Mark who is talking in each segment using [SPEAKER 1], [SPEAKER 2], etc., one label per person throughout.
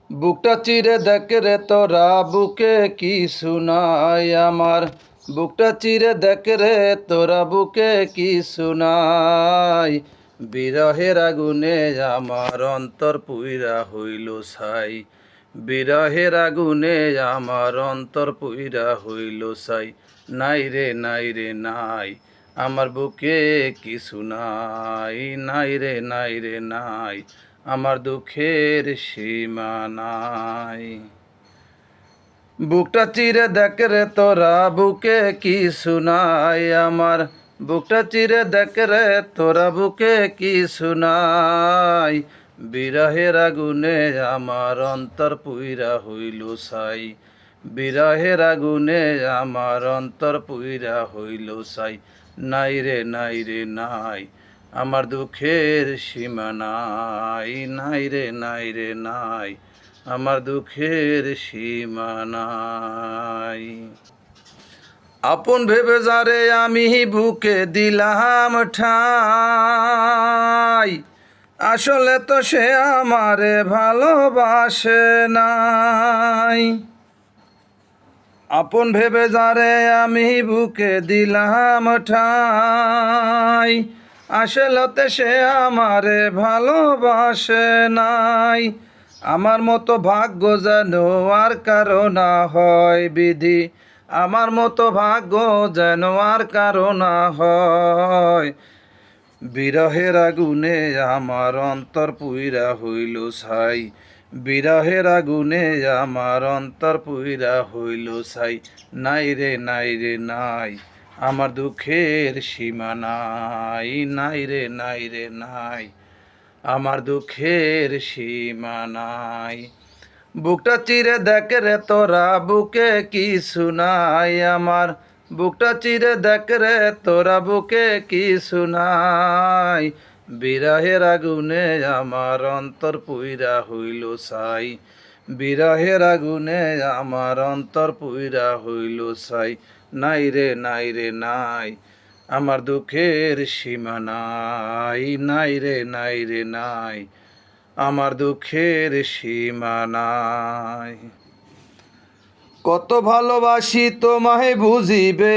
[SPEAKER 1] বুকটা চিরে দেখ রে তোরা বুকে কি শুনাই আমার। বুকটা চিরে দেখ রে তোরা বুকে কি শুনাই। বিরহের আগুনে আমার অন্তর পুইরা হইল ছাই। বিরহের আগুনে আমার অন্তর পুইরা হইল ছাই। নাই রে নাই রে নাই, আমার বুকে কি শুনাই। নাই রে নাই রে নাই, আমার দুঃখের সীমা নাই। বুকটা চিরে দেখ রে তোরা বুকে কি শুনাই আমার। বুকটা চিরে দেখ রে তোরা বুকে কি শুনাই। বিরহের আগুনে আমার অন্তর পুইরা হইল ছাই। বিরহের আগুনে আমার অন্তর পুইরা হইল ছাই। নাই রে নাই রে নাই, আমার দুঃখের সীমা নাই। নাই রে নাই রে নাই, আমার দুঃখের সীমা নাই। আপন ভেবে যারে আমি বুকে দিলাম ঠাই, আসলে তো সে আমারে ভালোবাসে নাই। আপন ভেবে যারে আমি বুকে দিলাম ঠাই, আসলে সে আমারে ভালোবাসে নাই। আমার মতো ভাগ্য যেন আর কারো না হয় বিধি। আমার মতো ভাগ্য যেন আর কারো না হয়। বিরহের আগুনে আমার অন্তর পুইরা হইল ছাই। বিরহের আগুনে আমার অন্তর পুইরা হইল ছাই। নাই রে নাই রে নাই, আমার দুঃখের সীমা নাই। নাই রে নাই রে নাই, আমার দুঃখের সীমা নাই। বুকটা চিরে দেখ রে তোরা বুকে কি শুনাই আমার। বুকটা চিরে দেখ রে তোরা বুকে কি শুনাই। বিরহের আগুনে আমার অন্তর পুইরা হইল ছাই। বিরহের আগুনে আমার অন্তর পুইরা হইল ছাই। নাই রে নাই রে নাই, আমার দুঃখের সীমা নাই। নাই রে নাই রে নাই, আমার দুঃখের সীমা নাই। কত ভালোবাসি তোমায় বুঝিবে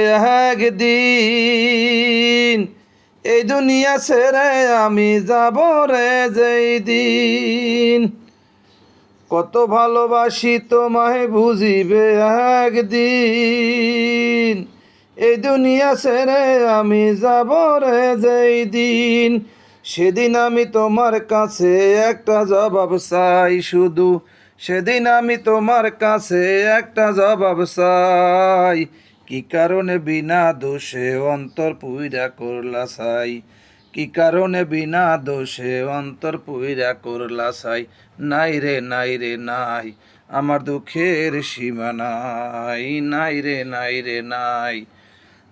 [SPEAKER 1] একদিন, এই দুনিয়া ছেড়ে আমি যাব রে যেই দিন। কত ভালোবাসি তোমায় বুঝিবে একদিন, এই দুনিয়া ছেড়ে আমি যাব রে যেই দিন। সেদিন আমি তোমার কাছে একটা জবাব চাই শুধু। সেদিন আমি তোমার কাছে একটা জবাব চাই। কি কারণে বিনা দোষে অন্তর পুইরা করলা ছাই। কি কারণে বিনা দোষে অন্তর পুইরা করলা ছাই। নাই রে নাই রে নাই, আমার দুঃখের সীমা নাই। নাই রে নাই রে নাই,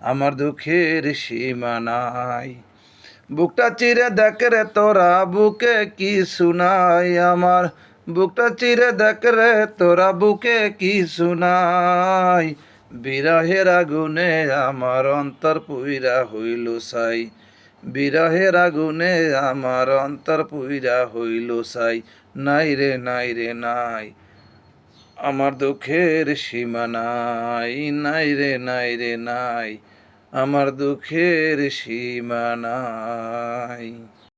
[SPEAKER 1] আমার দুঃখের সীমা নাই। বুকটা চিরে দেখ রে তোরা বুকে কি শুনাই আমার। বুকটা চিরে দেখ রে তোরা বুকে কি শুনাই। বিরহের আগুনে আমার অন্তর পুইরা হইল ছাই। বিরহের আগুনে আমার অন্তর পুইরা হইল ছাই। নাই রে নাই রে নাই, আমার দুঃখের সীমা নাই। নাই রে নাই রে নাই, আমার দুঃখের সীমা নাই।